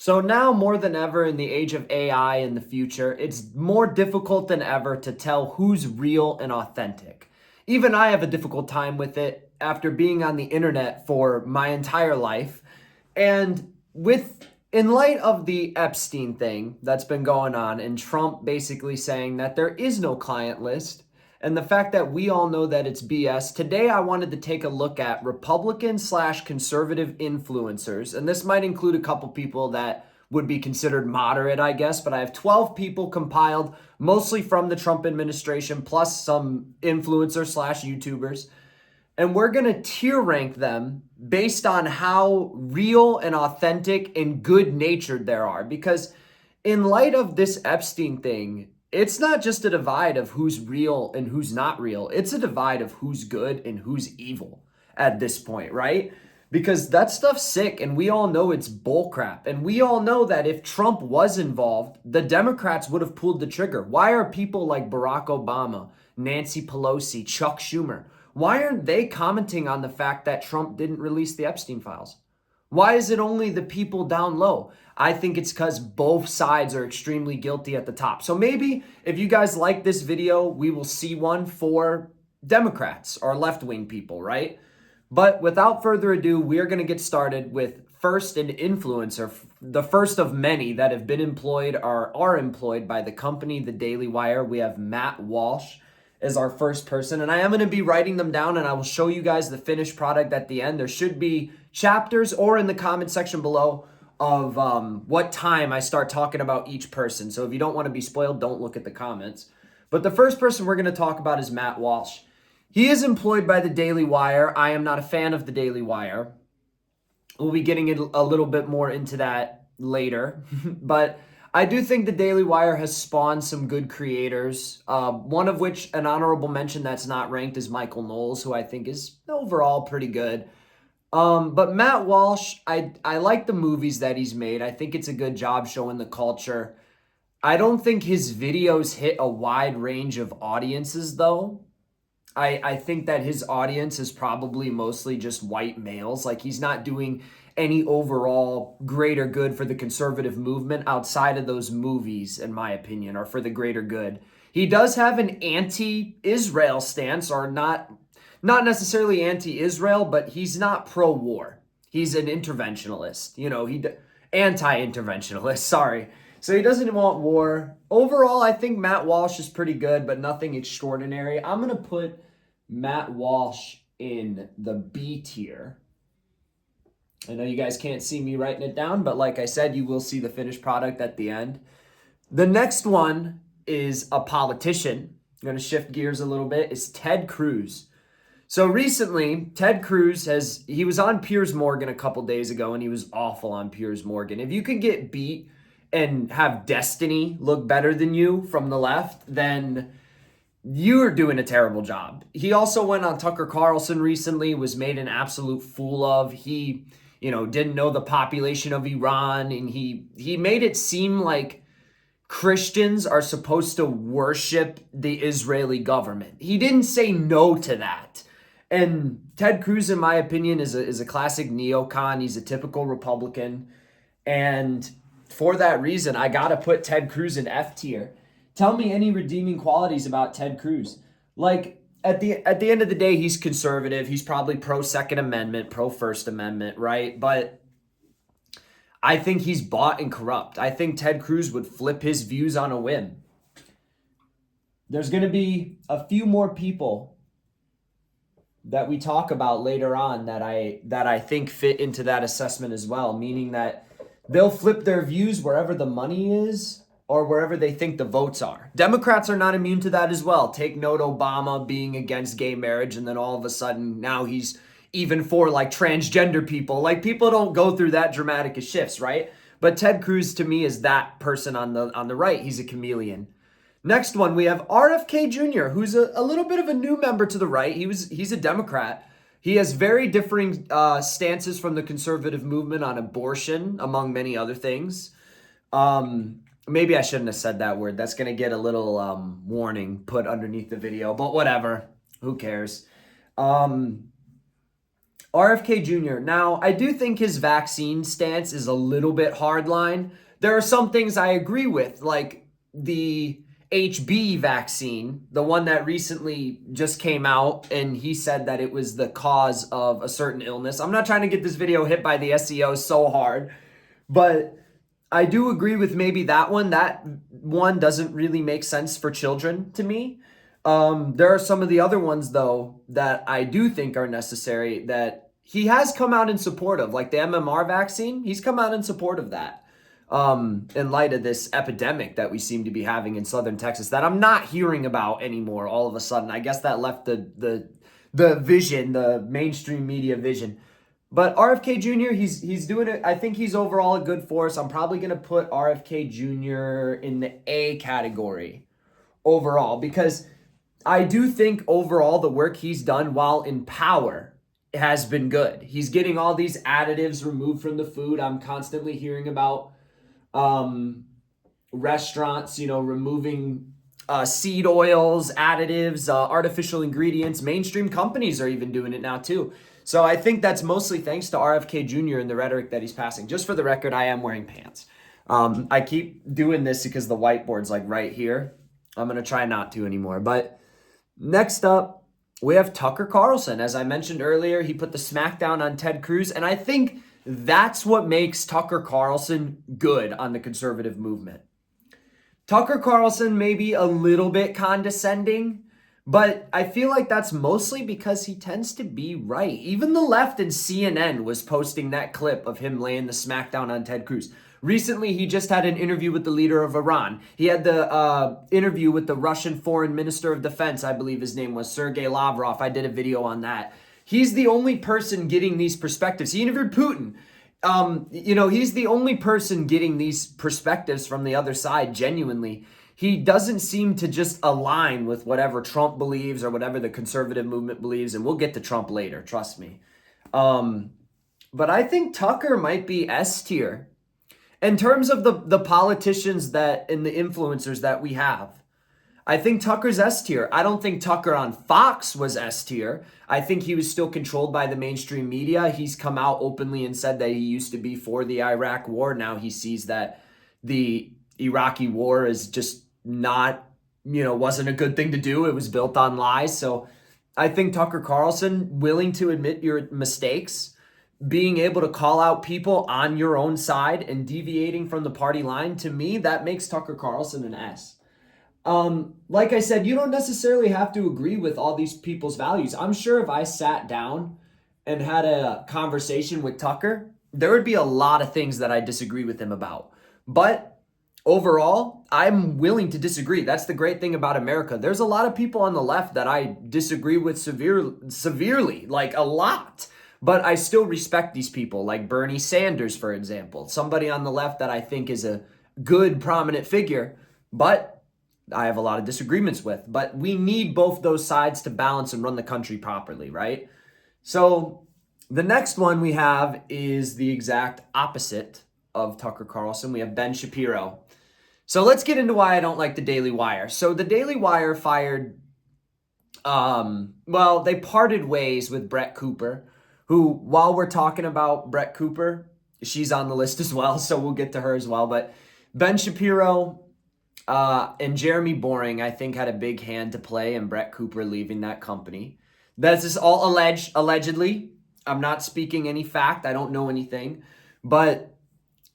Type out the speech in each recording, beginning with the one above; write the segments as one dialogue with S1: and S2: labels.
S1: So now more than ever in the age of AI in the future, it's more difficult than ever to tell who's real and authentic. Even I have a difficult time with it after being on the internet for my entire life. And in light of the Epstein thing that's been going on and Trump basically saying that there is no client list and the fact that we all know that it's BS, today I wanted to take a look at Republican/conservative influencers. And this might include a couple people that would be considered moderate, I guess, but I have 12 people compiled, mostly from the Trump administration, plus some influencers/YouTubers. And we're going to tier rank them based on how real and authentic and good natured they are. Because in light of this Epstein thing, it's not just a divide of who's real and who's not real. It's a divide of who's good and who's evil at this point, right? Because that stuff's sick and we all know it's bullcrap. And we all know that if Trump was involved, the Democrats would have pulled the trigger. Why are people like Barack Obama, Nancy Pelosi, Chuck Schumer, why aren't they commenting on the fact that Trump didn't release the Epstein files? Why is it only the people down low? I think it's because both sides are extremely guilty at the top. So maybe if you guys like this video, we will see one for Democrats or left-wing people, right? But without further ado, we're going to get started with first an influencer, the first of many that have been employed or are employed by the company, The Daily Wire. We have Matt Walsh as our first person, and I am going to be writing them down, and I will show you guys the finished product at the end. There should be chapters or in the comment section below of what time I start talking about each person. So if you don't want to be spoiled, don't look at the comments. But the first person we're going to talk about is Matt Walsh. He is employed by The Daily Wire. I am not a fan of The Daily Wire. We'll be getting a little bit more into that later. But I do think The Daily Wire has spawned some good creators, one of which, an honorable mention that's not ranked, is Michael Knowles, who I think is overall pretty good. But Matt Walsh, I like the movies that he's made. I think it's a good job showing the culture. I don't think his videos hit a wide range of audiences, though. I think that his audience is probably mostly just white males. Like, he's not doing any overall greater good for the conservative movement outside of those movies, in my opinion, or for the greater good. He does have an anti-Israel stance, or not necessarily anti-Israel, but he's not pro-war. He's an interventionalist, anti-interventionalist, sorry. So he doesn't want war. Overall, I think Matt Walsh is pretty good, but nothing extraordinary. I'm going to put Matt Walsh in the B tier. I know you guys can't see me writing it down, but like I said, you will see the finished product at the end. The next one is a politician. I'm going to shift gears a little bit. Is Ted Cruz. So recently, Ted Cruz he was on Piers Morgan a couple days ago, and he was awful on Piers Morgan. If you could get beat and have destiny look better than you from the left, then you're doing a terrible job. He also went on Tucker Carlson recently, was made an absolute fool of. He, didn't know the population of Iran, and he made it seem like Christians are supposed to worship the Israeli government. He didn't say no to that. And Ted Cruz, in my opinion, is a classic neocon. He's a typical Republican. And for that reason, I got to put Ted Cruz in F tier. Tell me any redeeming qualities about Ted Cruz. Like, at the end of the day, he's conservative. He's probably pro-Second Amendment, pro-First Amendment, right? But I think he's bought and corrupt. I think Ted Cruz would flip his views on a whim. There's going to be a few more people that we talk about later on that I think fit into that assessment as well, meaning that they'll flip their views wherever the money is or wherever they think the votes are. Democrats are not immune to that as well. Take note Obama being against gay marriage, and then all of a sudden now he's even for like transgender people. Like, people don't go through that dramatic of shifts, right? But Ted Cruz to me is that person on the right. He's a chameleon. Next one, we have RFK Jr., who's a little bit of a new member to the right. He's a Democrat. He has very differing stances from the conservative movement on abortion, among many other things. Maybe I shouldn't have said that word. That's going to get a little warning put underneath the video, but whatever. Who cares? RFK Jr. Now, I do think his vaccine stance is a little bit hardline. There are some things I agree with, like the HB vaccine, the one that recently just came out, and he said that it was the cause of a certain illness. I'm not trying to get this video hit by the SEO so hard, but I do agree with maybe that one. That one doesn't really make sense for children to me. There are some of the other ones, though, that I do think are necessary that he has come out in support of, like the MMR vaccine. He's come out in support of that in light of this epidemic that we seem to be having in southern Texas that I'm not hearing about anymore all of a sudden. I guess that left the vision, the mainstream media vision. But RFK Jr., he's doing it. I think he's overall a good force. I'm probably going to put RFK Jr. in the A category overall because I do think overall the work he's done while in power has been good. He's getting all these additives removed from the food. I'm constantly hearing about restaurants, removing seed oils, additives, artificial ingredients. Mainstream companies are even doing it now too. So I think that's mostly thanks to RFK Jr. and the rhetoric that he's passing. Just for the record, I am wearing pants. I keep doing this because the whiteboard's like right here. I'm going to try not to anymore. But next up, we have Tucker Carlson. As I mentioned earlier, he put the smackdown on Ted Cruz. And I think that's what makes Tucker Carlson good on the conservative movement. Tucker Carlson may be a little bit condescending, but I feel like that's mostly because he tends to be right. Even the left and CNN was posting that clip of him laying the smackdown on Ted Cruz. Recently, he just had an interview with the leader of Iran. He had the interview with the Russian Foreign Minister of Defense, I believe his name was Sergei Lavrov. I did a video on that. He's the only person getting these perspectives. He interviewed Putin. He's the only person getting these perspectives from the other side genuinely. He doesn't seem to just align with whatever Trump believes or whatever the conservative movement believes, and we'll get to Trump later, trust me. But I think Tucker might be S tier. In terms of the politicians and the influencers that we have, I think Tucker's S tier. I don't think Tucker on Fox was S tier. I think he was still controlled by the mainstream media. He's come out openly and said that he used to be for the Iraq war. Now he sees that the Iraqi war is just not, wasn't a good thing to do. It was built on lies. So I think Tucker Carlson, willing to admit your mistakes, being able to call out people on your own side and deviating from the party line, to me, that makes Tucker Carlson an S. Like I said, you don't necessarily have to agree with all these people's values. I'm sure if I sat down and had a conversation with Tucker, there would be a lot of things that I disagree with him about. But overall, I'm willing to disagree. That's the great thing about America. There's a lot of people on the left that I disagree with severely, like a lot. But I still respect these people, like Bernie Sanders, for example. Somebody on the left that I think is a good, prominent figure, but I have a lot of disagreements with. But we need both those sides to balance and run the country properly, right? So the next one we have is the exact opposite of Tucker Carlson. We have Ben Shapiro. So let's get into why I don't like the Daily Wire. So the Daily Wire fired, they parted ways with Brett Cooper, who, while we're talking about Brett Cooper, she's on the list as well, so we'll get to her as well. But Ben Shapiro and Jeremy Boring, I think, had a big hand to play in Brett Cooper leaving that company. This is all allegedly. I'm not speaking any fact. I don't know anything. But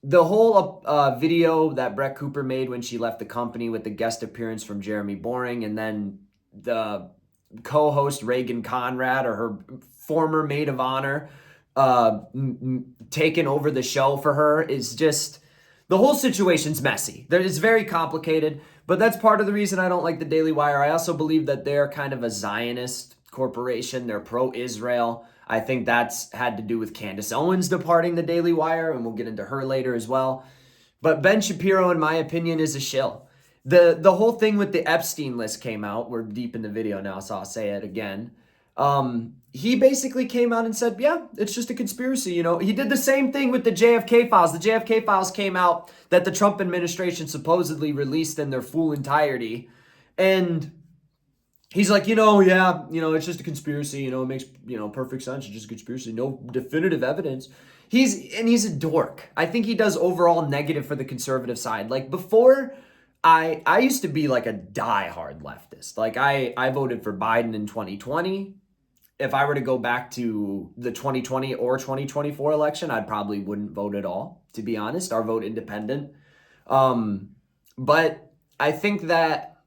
S1: the whole video that Brett Cooper made when she left the company with the guest appearance from Jeremy Boring, and then the co-host Reagan Conrad, or her former maid of honor, taking over the show for her, is just, the whole situation's messy. It's very complicated, but that's part of the reason I don't like the Daily Wire. I also believe that they're kind of a Zionist corporation. They're pro-Israel. I think that's had to do with Candace Owens departing the Daily Wire, and we'll get into her later as well. But Ben Shapiro, in my opinion, is a shill. The whole thing with the Epstein list came out. We're deep in the video now, so I'll say it again. He basically came out and said, yeah, it's just a conspiracy. He did the same thing with the JFK files. The JFK files came out that the Trump administration supposedly released in their full entirety. And he's like, yeah, it's just a conspiracy. It makes, perfect sense. It's just a conspiracy. No definitive evidence. He's a dork. I think he does overall negative for the conservative side. Like before, I used to be like a diehard leftist. Like I voted for Biden in 2020. If I were to go back to the 2020 or 2024 election, I probably wouldn't vote at all, to be honest. Or vote independent. But I think that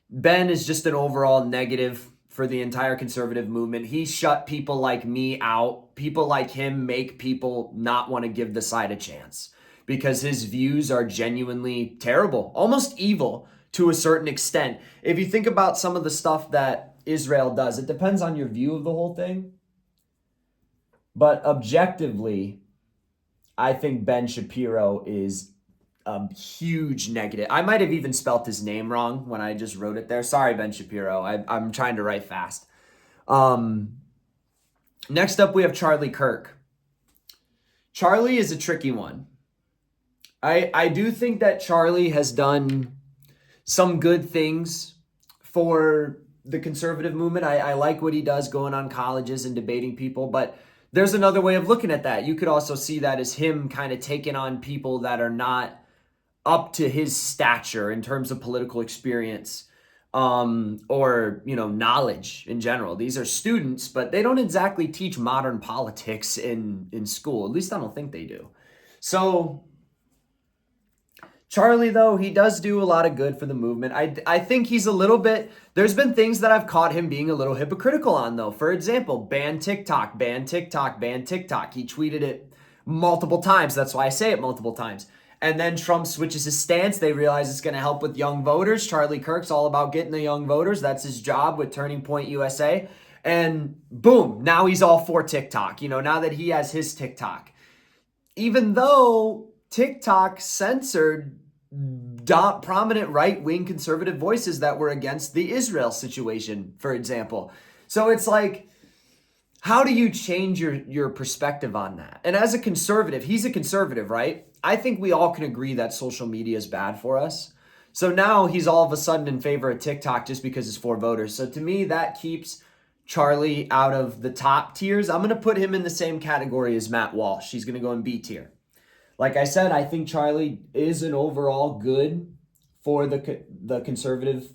S1: Ben is just an overall negative for the entire conservative movement. He shut people like me out. People like him make people not want to give the side a chance because his views are genuinely terrible, almost evil to a certain extent. If you think about some of the stuff that Israel does, it depends on your view of the whole thing. But objectively, I think Ben Shapiro is a huge negative. I might have even spelt his name wrong when I just wrote it there. Sorry, Ben Shapiro. I'm trying to write fast. Next up, we have Charlie Kirk. Charlie is a tricky one. I do think that Charlie has done some good things for the conservative movement. I like what he does going on colleges and debating people, but there's another way of looking at that. You could also see that as him kind of taking on people that are not up to his stature in terms of political experience or knowledge in general. These are students, but they don't exactly teach modern politics in school. At least I don't think they do. So Charlie, though, he does do a lot of good for the movement. I think he's a little bit, there's been things that I've caught him being a little hypocritical on, though. For example, ban TikTok, ban TikTok, ban TikTok. He tweeted it multiple times. That's why I say it multiple times. And then Trump switches his stance. They realize it's going to help with young voters. Charlie Kirk's all about getting the young voters. That's his job with Turning Point USA. And boom, now he's all for TikTok, now that he has his TikTok. Even though TikTok censored prominent right-wing conservative voices that were against the Israel situation, for example. So it's like, how do you change your perspective on that? And as a conservative, he's a conservative, right? I think we all can agree that social media is bad for us. So now he's all of a sudden in favor of TikTok just because it's for voters. So to me, that keeps Charlie out of the top tiers. I'm going to put him in the same category as Matt Walsh. He's going to go in B tier. Like I said, I think Charlie is an overall good for the conservative,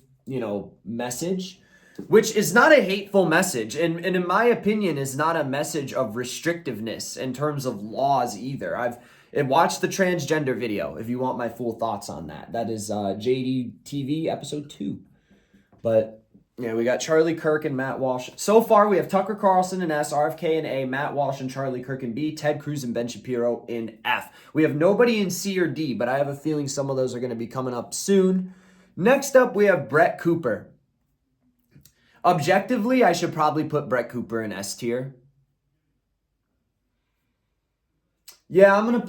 S1: message, which is not a hateful message. And in my opinion, is not a message of restrictiveness in terms of laws either. I've watched the transgender video if you want my full thoughts on that. That is JDTV episode 2. But yeah, we got Charlie Kirk and Matt Walsh. So far, we have Tucker Carlson in S, RFK in A, Matt Walsh and Charlie Kirk in B, Ted Cruz and Ben Shapiro in F. We have nobody in C or D, but I have a feeling some of those are going to be coming up soon. Next up, we have Brett Cooper. Objectively, I should probably put Brett Cooper in S tier. Yeah, I'm gonna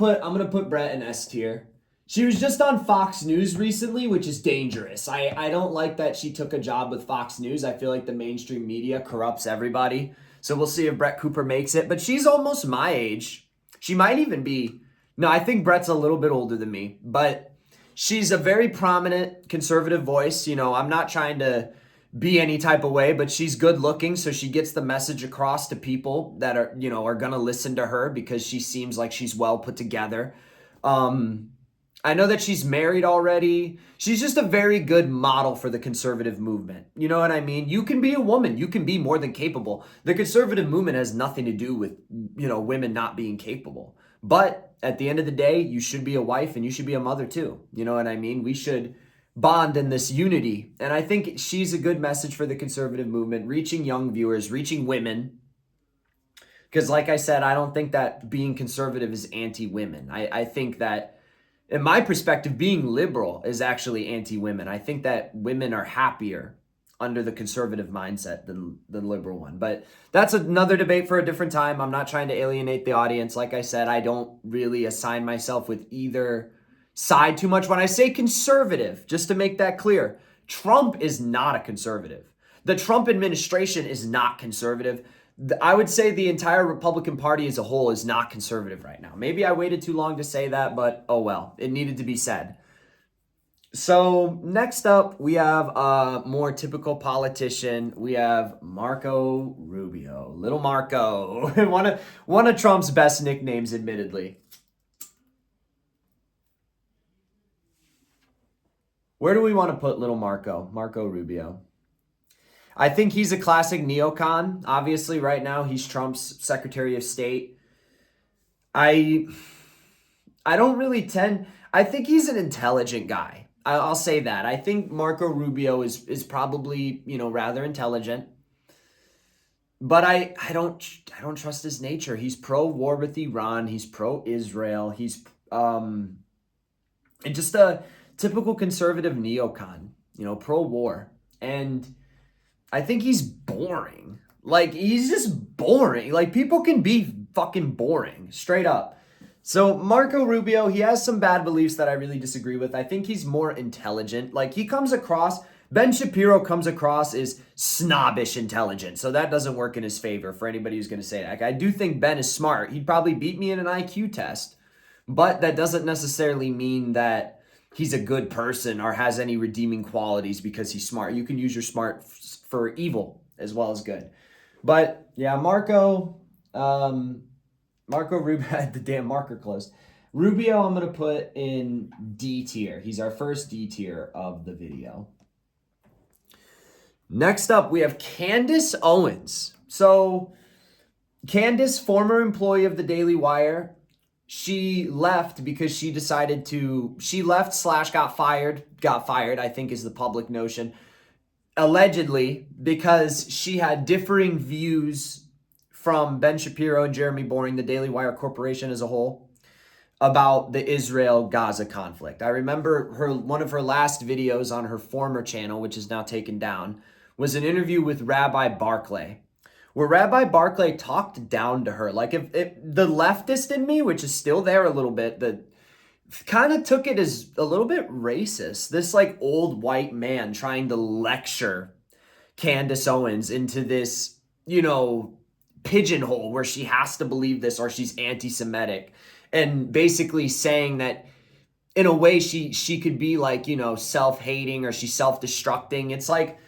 S1: put Brett in S tier. She was just on Fox News recently, which is dangerous. I don't like that she took a job with Fox News. I feel like the mainstream media corrupts everybody. So we'll see if Brett Cooper makes it. But she's almost my age. She might even be. No, I think Brett's a little bit older than me. But she's a very prominent conservative voice. I'm not trying to be any type of way, but she's good looking, so she gets the message across to people that are going to listen to her because she seems like she's well put together. I know that she's married already. She's just a very good model for the conservative movement. You know what I mean? You can be a woman. You can be more than capable. The conservative movement has nothing to do with, women not being capable. But at the end of the day, you should be a wife and you should be a mother too. You know what I mean? We should bond in this unity. And I think she's a good message for the conservative movement, reaching young viewers, reaching women. Because like I said, I don't think that being conservative is anti-women. I think that, in my perspective, being liberal is actually anti-women. I think that women are happier under the conservative mindset than the liberal one. But that's another debate for a different time. I'm not trying to alienate the audience. Like I said, I don't really assign myself with either side too much. When I say conservative, just to make that clear, Trump is not a conservative. The Trump administration is not conservative. I would say the entire Republican Party as a whole is not conservative right now. Maybe I waited too long to say that, but oh well, it needed to be said. So next up, we have a more typical politician. We have Marco Rubio, Little Marco, one of Trump's best nicknames, admittedly. Where do we want to put Little Marco? Marco Rubio. I think he's a classic neocon. Obviously, right now he's Trump's Secretary of State. I don't really tend. I think he's an intelligent guy. I'll say that. I think Marco Rubio is probably rather intelligent, but I don't trust his nature. He's pro-war with Iran. He's pro-Israel. He's just a typical conservative neocon. Pro-war, and I think he's boring. Like, he's just boring. Like, people can be fucking boring, straight up. So Marco Rubio, he has some bad beliefs that I really disagree with. I think he's more intelligent. Like, Ben Shapiro comes across as snobbish intelligent. So that doesn't work in his favor for anybody who's going to say that. Like, I do think Ben is smart. He'd probably beat me in an IQ test. But that doesn't necessarily mean that he's a good person or has any redeeming qualities because he's smart. You can use your smart for evil as well as good. But yeah, Marco Rubio had the damn marker closed. Rubio, I'm going to put in D tier. He's our first D tier of the video. Next up, we have Candace Owens. So, Candace, former employee of the Daily Wire, she left because she left / got fired, I think is the public notion, allegedly because she had differing views from Ben Shapiro and Jeremy Boring, the Daily Wire Corporation as a whole, about the Israel-Gaza conflict. I remember one of her last videos on her former channel, which is now taken down, was an interview with Rabbi Barclay, where Rabbi Barclay talked down to her. Like, if the leftist in me, which is still there a little bit, that kind of took it as a little bit racist. This, like, old white man trying to lecture Candace Owens into this, pigeonhole where she has to believe this or she's anti-Semitic, and basically saying that in a way she could be like, self-hating or she's self-destructing. It's like,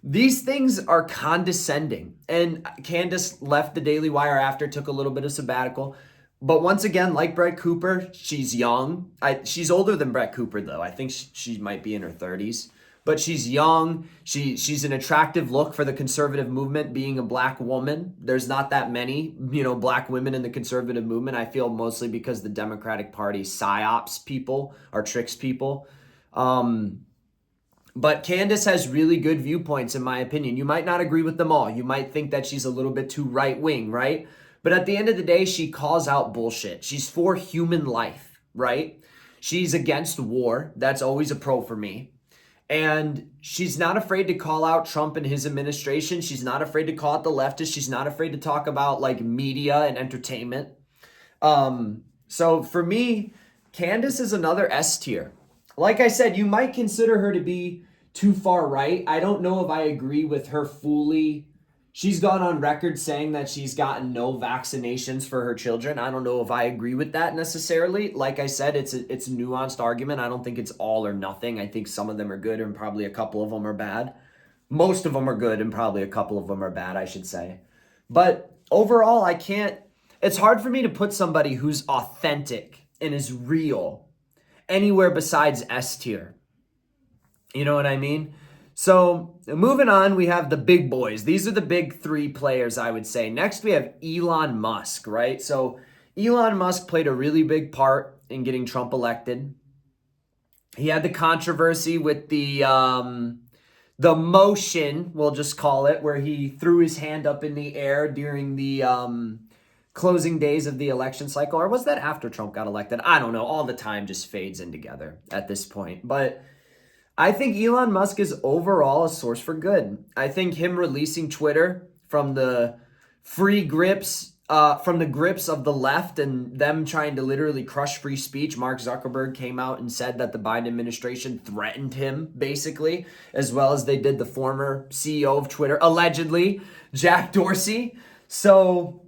S1: these things are condescending. And Candace left the Daily Wire after, took a little bit of sabbatical. But once again, like Brett Cooper, she's young. She's older than Brett Cooper, though. I think she might be in her 30s. But she's young. She's an attractive look for the conservative movement, being a black woman. There's not that many, black women in the conservative movement. I feel mostly because the Democratic Party psyops people or tricks people. But Candace has really good viewpoints, in my opinion. You might not agree with them all. You might think that she's a little bit too right-wing, right? But at the end of the day, she calls out bullshit. She's for human life, right? She's against war. That's always a pro for me. And she's not afraid to call out Trump and his administration. She's not afraid to call out the leftists. She's not afraid to talk about, like, media and entertainment. So for me, Candace is another S tier. Like I said, you might consider her to be too far right. I don't know if I agree with her fully. She's gone on record saying that she's gotten no vaccinations for her children. I don't know if I agree with that necessarily. Like I said, it's a nuanced argument. I don't think it's all or nothing. I think some of them are good and probably a couple of them are bad. Most of them are good and probably a couple of them are bad, I should say. But overall, it's hard for me to put somebody who's authentic and is real anywhere besides S tier. You know what I mean? So moving on, we have the big boys. These are the big three players, I would say. Next, we have Elon Musk, right? So Elon Musk played a really big part in getting Trump elected. He had the controversy with the motion, we'll just call it, where he threw his hand up in the air during the closing days of the election cycle. Or was that after Trump got elected? I don't know. All the time just fades in together at this point. But I think Elon Musk is overall a source for good. I think him releasing Twitter from the grips of the left and them trying to literally crush free speech. Mark Zuckerberg came out and said that the Biden administration threatened him, basically, as well as they did the former CEO of Twitter, allegedly, Jack Dorsey. So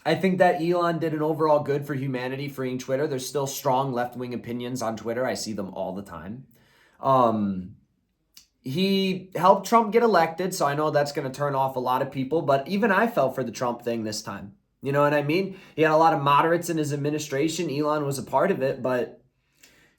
S1: I think that Elon did an overall good for humanity freeing Twitter. There's still strong left-wing opinions on Twitter. I see them all the time. He helped Trump get elected, so I know that's going to turn off a lot of people, but even I fell for the Trump thing this time. You know what I mean? He had a lot of moderates in his administration. Elon was a part of it, but,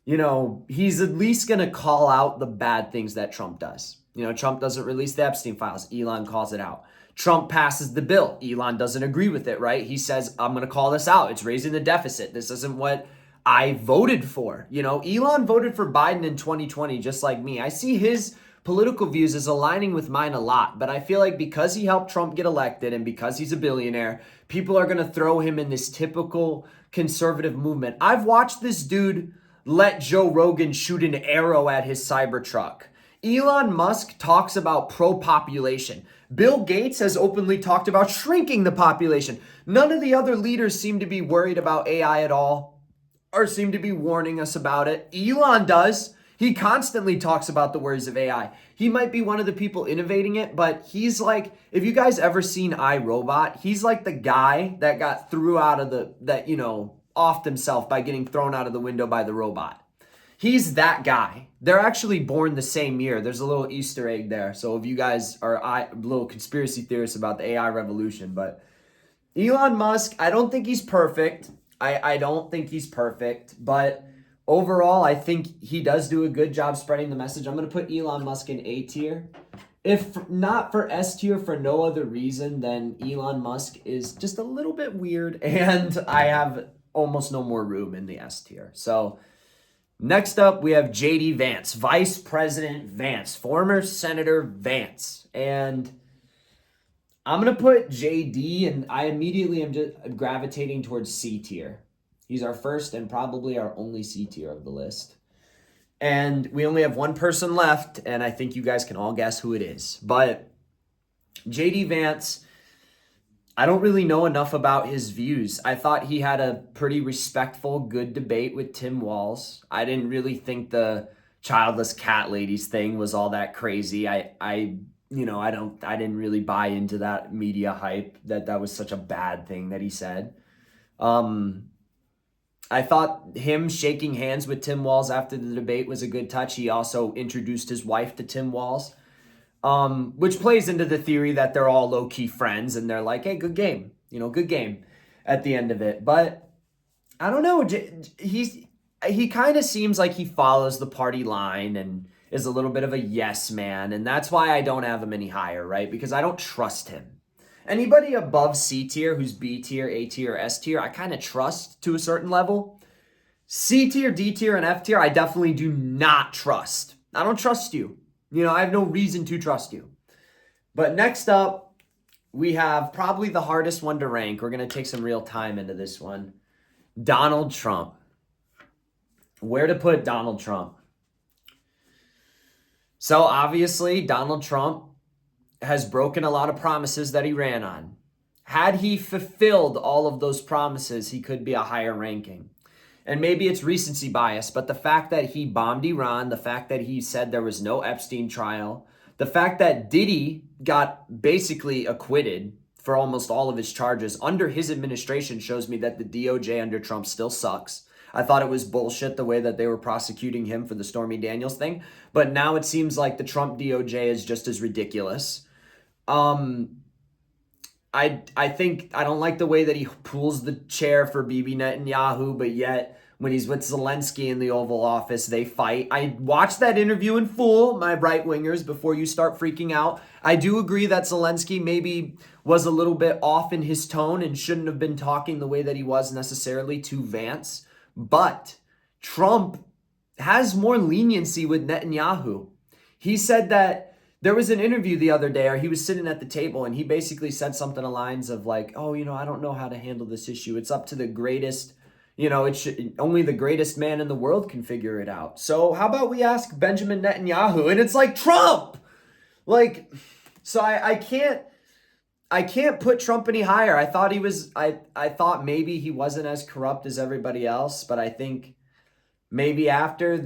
S1: he's at least going to call out the bad things that Trump does. Trump doesn't release the Epstein files. Elon calls it out. Trump passes the bill. Elon doesn't agree with it, right? He says, I'm going to call this out. It's raising the deficit. This isn't what I voted for. Elon voted for Biden in 2020, just like me. I see his political views as aligning with mine a lot, but I feel like because he helped Trump get elected and because he's a billionaire, people are going to throw him in this typical conservative movement. I've watched this dude let Joe Rogan shoot an arrow at his Cybertruck. Elon Musk talks about pro-population. Bill Gates has openly talked about shrinking the population. None of the other leaders seem to be worried about AI at all or seem to be warning us about it. Elon does. He constantly talks about the worries of AI. He might be one of the people innovating it, but he's like, if you guys ever seen iRobot, he's like the guy that got threw out of offed himself by getting thrown out of the window by the robot. He's that guy. They're actually born the same year. There's a little Easter egg there. So if you guys are little conspiracy theorists about the AI revolution, but Elon Musk, I don't think he's perfect. I don't think he's perfect, but overall, I think he does do a good job spreading the message. I'm going to put Elon Musk in A tier. If not for S tier for no other reason than Elon Musk is just a little bit weird and I have almost no more room in the S tier. So next up, we have JD Vance, Vice President Vance, former Senator Vance. And I'm going to put JD, and I immediately am just gravitating towards C tier. He's our first and probably our only C tier of the list. And we only have one person left, and I think you guys can all guess who it is. But JD Vance, I don't really know enough about his views. I thought he had a pretty respectful, good debate with Tim Walz. I didn't really think the childless cat ladies thing was all that crazy. I didn't really buy into that media hype that was such a bad thing that he said. I thought him shaking hands with Tim Walz after the debate was a good touch. He also introduced his wife to Tim Walz, which plays into the theory that they're all low-key friends and they're like, hey, good game, good game at the end of it. But I don't know. He kind of seems like he follows the party line and is a little bit of a yes man. And that's why I don't have him any higher, right? Because I don't trust him. Anybody above C tier, who's B tier, A tier, S tier, I kind of trust to a certain level. C tier, D tier, and F tier, I definitely do not trust. I don't trust you. I have no reason to trust you. But next up, we have probably the hardest one to rank. We're going to take some real time into this one. Donald Trump. Where to put Donald Trump? So obviously, Donald Trump has broken a lot of promises that he ran on. Had he fulfilled all of those promises, he could be a higher ranking. And maybe it's recency bias, but the fact that he bombed Iran, the fact that he said there was no Epstein trial, the fact that Diddy got basically acquitted for almost all of his charges under his administration shows me that the DOJ under Trump still sucks. I thought it was bullshit the way that they were prosecuting him for the Stormy Daniels thing, but now it seems like the Trump DOJ is just as ridiculous. I think I don't like the way that he pulls the chair for Bibi Netanyahu, but yet when he's with Zelensky in the Oval Office, they fight. I watched that interview in full, my right wingers, before you start freaking out. I do agree that Zelensky maybe was a little bit off in his tone and shouldn't have been talking the way that he was necessarily to Vance, but Trump has more leniency with Netanyahu. He said that there was an interview the other day, or he was sitting at the table, and he basically said something along the lines of like, oh, I don't know how to handle this issue. It's up to the greatest, only the greatest man in the world can figure it out. So how about we ask Benjamin Netanyahu? And it's like, Trump! So I can't put Trump any higher. I thought maybe he wasn't as corrupt as everybody else, but I think maybe after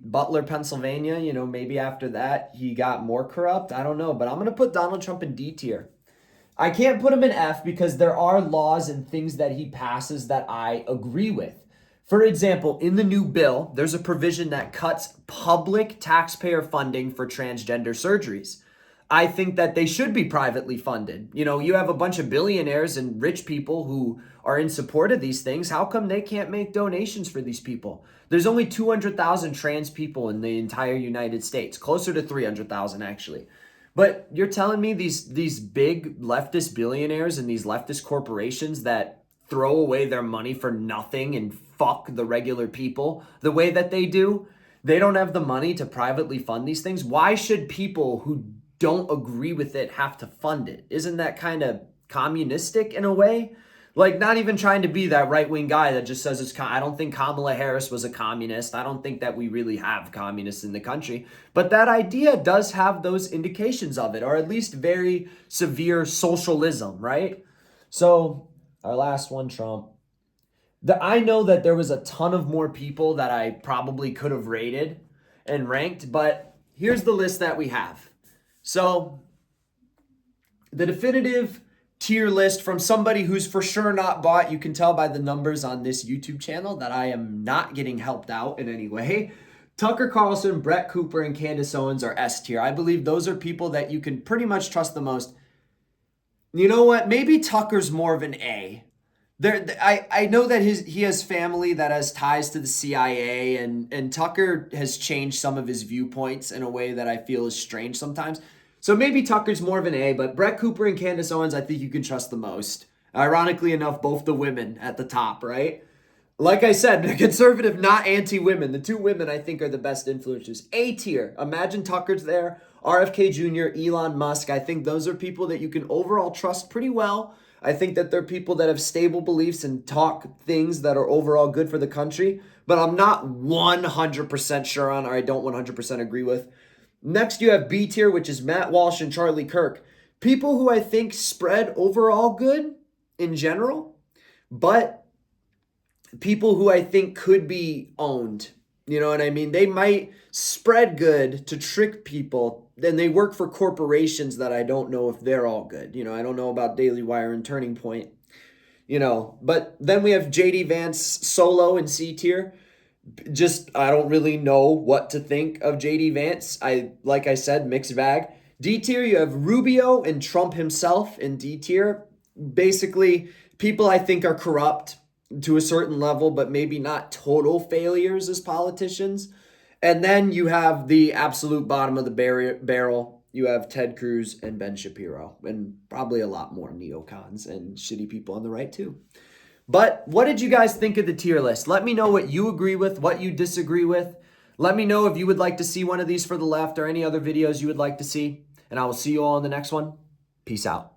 S1: Butler, Pennsylvania, maybe after that he got more corrupt. I don't know, but I'm going to put Donald Trump in D tier. I can't put him in F because there are laws and things that he passes that I agree with. For example, in the new bill, there's a provision that cuts public taxpayer funding for transgender surgeries. I think that they should be privately funded. You know, you have a bunch of billionaires and rich people who are in support of these things. How come they can't make donations for these people? There's only 200,000 trans people in the entire United States, closer to 300,000 actually. But you're telling me these big leftist billionaires and these leftist corporations that throw away their money for nothing and fuck the regular people the way that they do, they don't have the money to privately fund these things? Why should people who don't agree with it have to fund it? Isn't that kind of communistic in a way? Like, not even trying to be that right-wing guy that just says it's I don't think Kamala Harris was a communist. I don't think that we really have communists in the country. But that idea does have those indications of it, or at least very severe socialism, right? So, our last one, Trump. I know that there was a ton of more people that I probably could have rated and ranked, but here's the list that we have. So, the definitive tier list from somebody who's for sure not bought. You can tell by the numbers on this YouTube channel that I am not getting helped out in any way. Tucker Carlson, Brett Cooper, and Candace Owens are S tier. I believe those are people that you can pretty much trust the most. You know what? Maybe Tucker's more of an A. I know that he has family that has ties to the CIA, and Tucker has changed some of his viewpoints in a way that I feel is strange sometimes. So maybe Tucker's more of an A, but Brett Cooper and Candace Owens, I think you can trust the most. Ironically enough, both the women at the top, right? Like I said, conservative, not anti-women. The two women I think are the best influencers. A tier. Imagine Tucker's there, RFK Jr., Elon Musk. I think those are people that you can overall trust pretty well. I think that they're people that have stable beliefs and talk things that are overall good for the country, but I'm not 100% sure on, or I don't 100% agree with. Next, you have B tier, which is Matt Walsh and Charlie Kirk. People who I think spread overall good in general, but people who I think could be owned. You know what I mean? They might spread good to trick people. Then they work for corporations that I don't know if they're all good. You know, I don't know about Daily Wire and Turning Point. You know, but then we have JD Vance solo in C tier. I don't really know what to think of JD Vance. Like I said, mixed bag. D tier, you have Rubio and Trump himself in D tier. Basically, people I think are corrupt to a certain level, but maybe not total failures as politicians. And then you have the absolute bottom of the barrel. You have Ted Cruz and Ben Shapiro, and probably a lot more neocons and shitty people on the right too. But what did you guys think of the tier list? Let me know what you agree with, what you disagree with. Let me know if you would like to see one of these for the left or any other videos you would like to see. And I will see you all in the next one. Peace out.